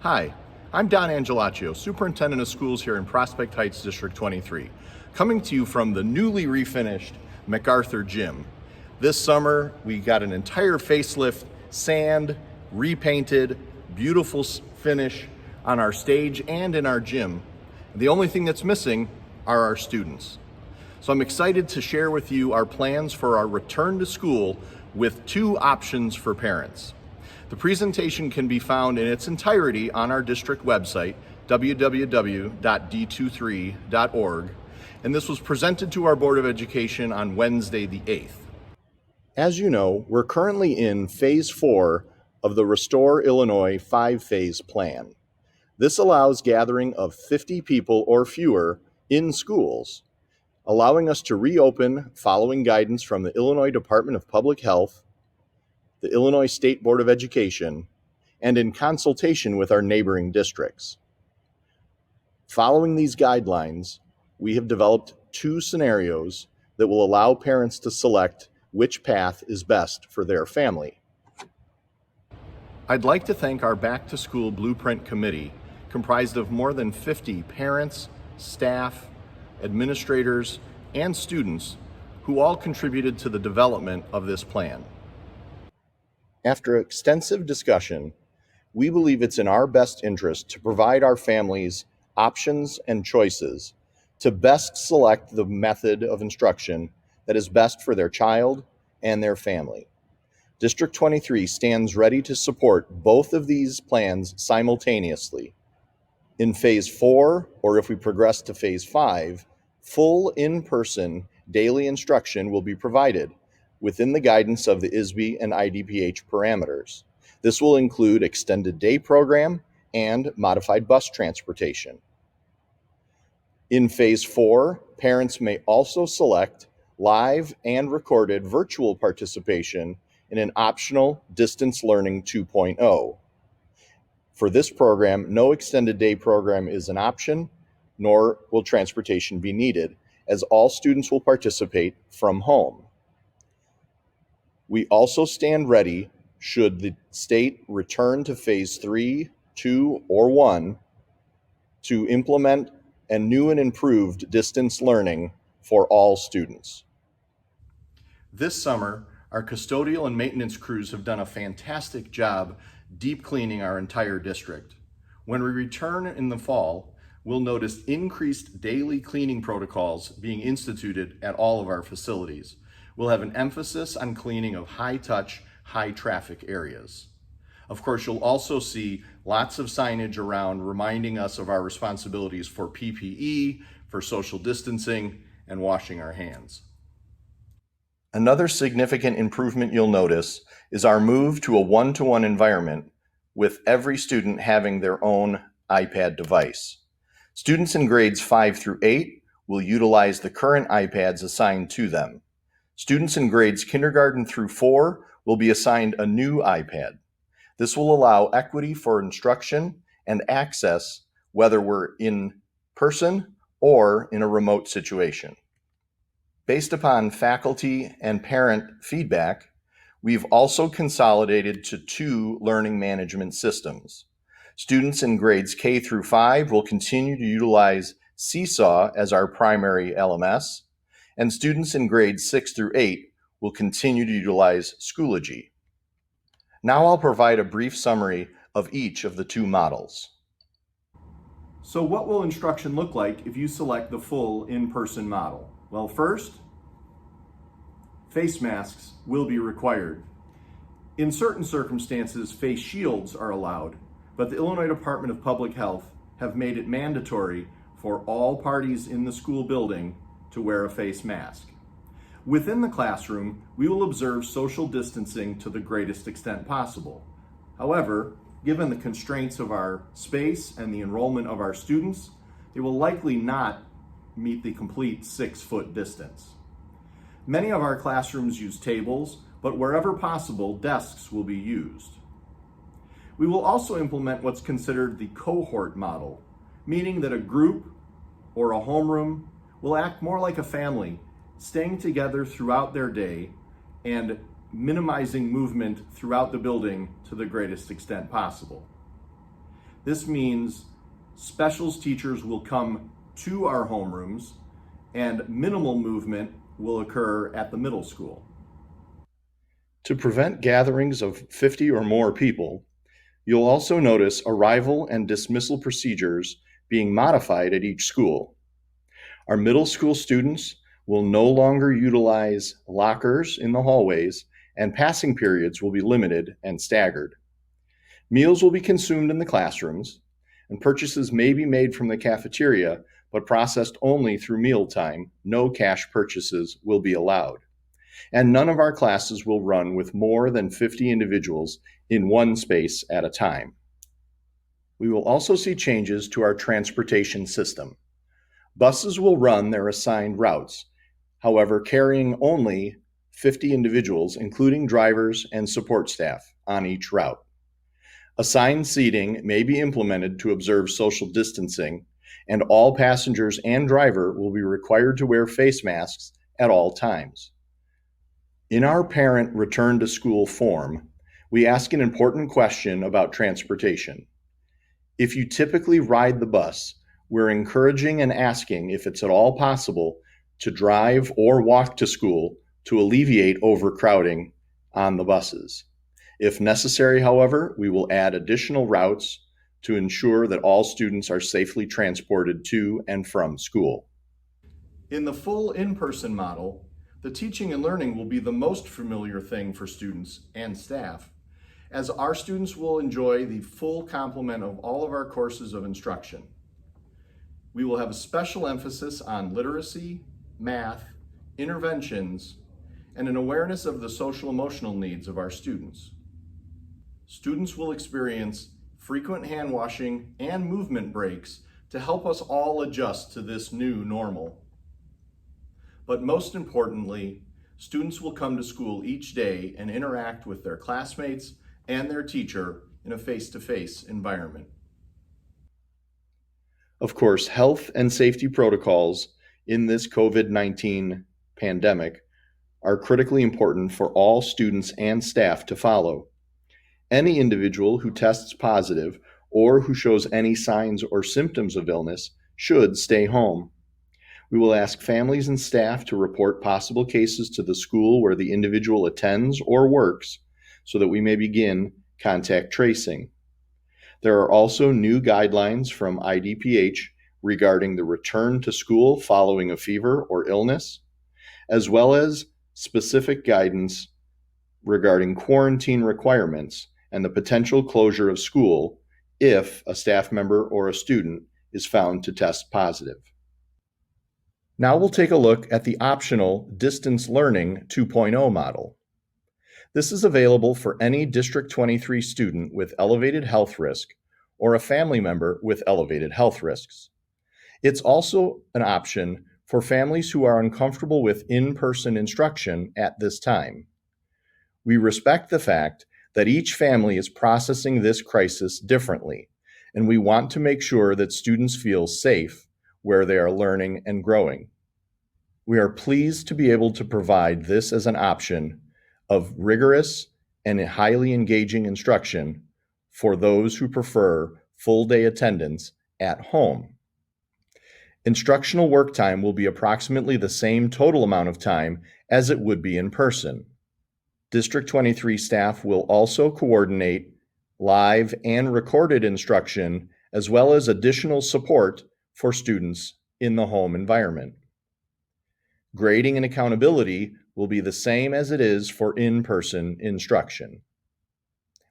Hi, I'm Don Angelaccio, Superintendent of Schools here in Prospect Heights District 23, coming to you from the newly refinished MacArthur Gym. This summer, we got an entire facelift, sand, repainted, beautiful finish on our stage and in our gym. The only thing that's missing are our students. So I'm excited to share with you our plans for our return to school with two options for parents. The presentation can be found in its entirety on our district website, www.d23.org, and this was presented to our Board of Education on Wednesday the 8th. As you know, we're currently in Phase 4 of the Restore Illinois 5-phase plan. This allows gathering of 50 people or fewer in schools, allowing us to reopen following guidance from the Illinois Department of Public Health, the Illinois State Board of Education, and in consultation with our neighboring districts. Following these guidelines, we have developed two scenarios that will allow parents to select which path is best for their family. I'd like to thank our Back to School Blueprint Committee, comprised of more than 50 parents, staff, administrators, and students who all contributed to the development of this plan. After extensive discussion, we believe it's in our best interest to provide our families options and choices to best select the method of instruction that is best for their child and their family. District 23 stands ready to support both of these plans simultaneously. In Phase 4, or if we progress to Phase 5, full in-person daily instruction will be provided within the guidance of the ISB and IDPH parameters. This will include extended day program and modified bus transportation. In Phase 4, parents may also select live and recorded virtual participation in an optional Distance Learning 2.0. For this program, no extended day program is an option, nor will transportation be needed, as all students will participate from home. We also stand ready should the state return to Phase 3, 2, or 1 to implement a new and improved distance learning for all students. This summer, our custodial and maintenance crews have done a fantastic job deep cleaning our entire district. When we return in the fall, we'll notice increased daily cleaning protocols being instituted at all of our facilities. We'll have an emphasis on cleaning of high-touch, high-traffic areas. Of course, you'll also see lots of signage around reminding us of our responsibilities for PPE, for social distancing, and washing our hands. Another significant improvement you'll notice is our move to a one-to-one environment with every student having their own iPad device. Students in grades 5 through 8 will utilize the current iPads assigned to them. Students in grades kindergarten through 4 will be assigned a new iPad. This will allow equity for instruction and access, whether we're in person or in a remote situation. Based upon faculty and parent feedback, we've also consolidated to 2 learning management systems. Students in grades K through 5 will continue to utilize Seesaw as our primary LMS, and students in grades 6 through 8 will continue to utilize Schoology. Now I'll provide a brief summary of each of the 2 models. So what will instruction look like if you select the full in-person model? Well, first, face masks will be required. In certain circumstances, face shields are allowed, but the Illinois Department of Public Health have made it mandatory for all parties in the school building to wear a face mask. Within the classroom, we will observe social distancing to the greatest extent possible. However, given the constraints of our space and the enrollment of our students, they will likely not meet the complete 6-foot distance. Many of our classrooms use tables, but wherever possible, desks will be used. We will also implement what's considered the cohort model, meaning that a group or a homeroom will act more like a family, staying together throughout their day and minimizing movement throughout the building to the greatest extent possible. This means specials teachers will come to our homerooms and minimal movement will occur at the middle school. To prevent gatherings of 50 or more people, you'll also notice arrival and dismissal procedures being modified at each school. Our middle school students will no longer utilize lockers in the hallways, and passing periods will be limited and staggered. Meals will be consumed in the classrooms, and purchases may be made from the cafeteria, but processed only through mealtime. No cash purchases will be allowed. And none of our classes will run with more than 50 individuals in one space at a time. We will also see changes to our transportation system. Buses will run their assigned routes, however, carrying only 50 individuals, including drivers and support staff, on each route. Assigned seating may be implemented to observe social distancing, and all passengers and driver will be required to wear face masks at all times. In our parent return to school form, we ask an important question about transportation. If you typically ride the bus, we're encouraging and asking if it's at all possible to drive or walk to school to alleviate overcrowding on the buses. If necessary, however, we will add additional routes to ensure that all students are safely transported to and from school. In the full in-person model, the teaching and learning will be the most familiar thing for students and staff, as our students will enjoy the full complement of all of our courses of instruction. We will have a special emphasis on literacy, math, interventions, and an awareness of the social-emotional needs of our students. Students will experience frequent hand washing and movement breaks to help us all adjust to this new normal. But most importantly, students will come to school each day and interact with their classmates and their teacher in a face-to-face environment. Of course, health and safety protocols in this COVID-19 pandemic are critically important for all students and staff to follow. Any individual who tests positive or who shows any signs or symptoms of illness should stay home. We will ask families and staff to report possible cases to the school where the individual attends or works so that we may begin contact tracing. There are also new guidelines from IDPH regarding the return to school following a fever or illness, as well as specific guidance regarding quarantine requirements and the potential closure of school if a staff member or a student is found to test positive. Now we'll take a look at the optional Distance Learning 2.0 model. This is available for any District 23 student with elevated health risk or a family member with elevated health risks. It's also an option for families who are uncomfortable with in-person instruction at this time. We respect the fact that each family is processing this crisis differently, and we want to make sure that students feel safe where they are learning and growing. We are pleased to be able to provide this as an option of rigorous and highly engaging instruction for those who prefer full-day attendance at home. Instructional work time will be approximately the same total amount of time as it would be in person. District 23 staff will also coordinate live and recorded instruction as well as additional support for students in the home environment. Grading and accountability will be the same as it is for in-person instruction.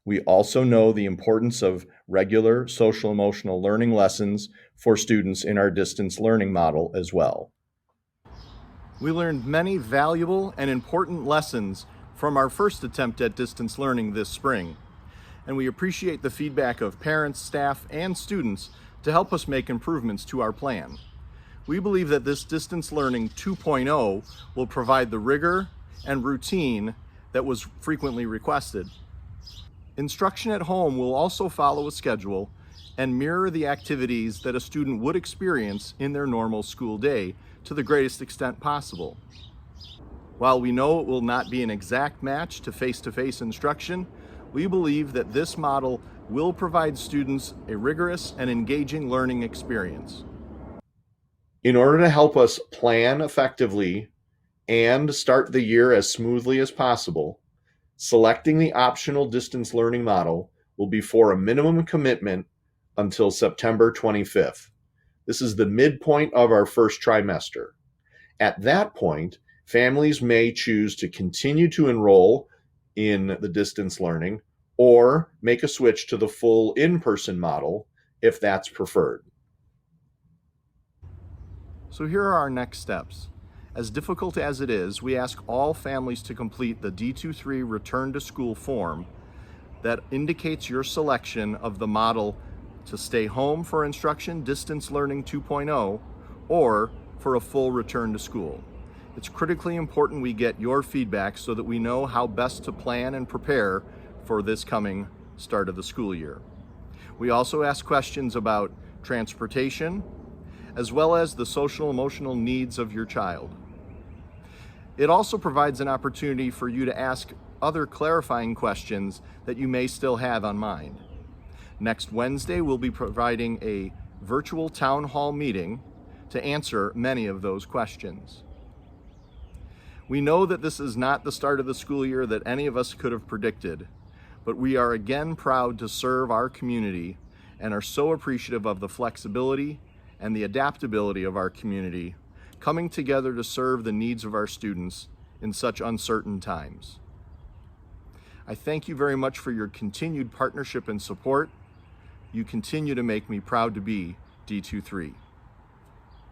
We also know the importance of regular social-emotional learning lessons for students in our distance learning model as well. We learned many valuable and important lessons from our first attempt at distance learning this spring, and we appreciate the feedback of parents, staff, and students to help us make improvements to our plan. We believe that this Distance Learning 2.0 will provide the rigor and routine that was frequently requested. Instruction at home will also follow a schedule and mirror the activities that a student would experience in their normal school day to the greatest extent possible. While we know it will not be an exact match to face-to-face instruction, We believe that this model will provide students a rigorous and engaging learning experience. In order to help us plan effectively and start the year as smoothly as possible, selecting the optional distance learning model will be for a minimum commitment until September 25th. This is the midpoint of our first trimester. At that point, families may choose to continue to enroll in the distance learning or make a switch to the full in-person model if that's preferred. So here are our next steps. As difficult as it is, we ask all families to complete the D23 Return to School form that indicates your selection of the model to stay home for instruction, distance learning 2.0, or for a full return to school. It's critically important we get your feedback so that we know how best to plan and prepare for this coming start of the school year. We also ask questions about transportation, as well as the social emotional needs of your child. It also provides an opportunity for you to ask other clarifying questions that you may still have on mind. Next Wednesday, we'll be providing a virtual town hall meeting to answer many of those questions. We know that this is not the start of the school year that any of us could have predicted, but we are again proud to serve our community and are so appreciative of the flexibility and the adaptability of our community coming together to serve the needs of our students in such uncertain times. I thank you very much for your continued partnership and support. You continue to make me proud to be D23.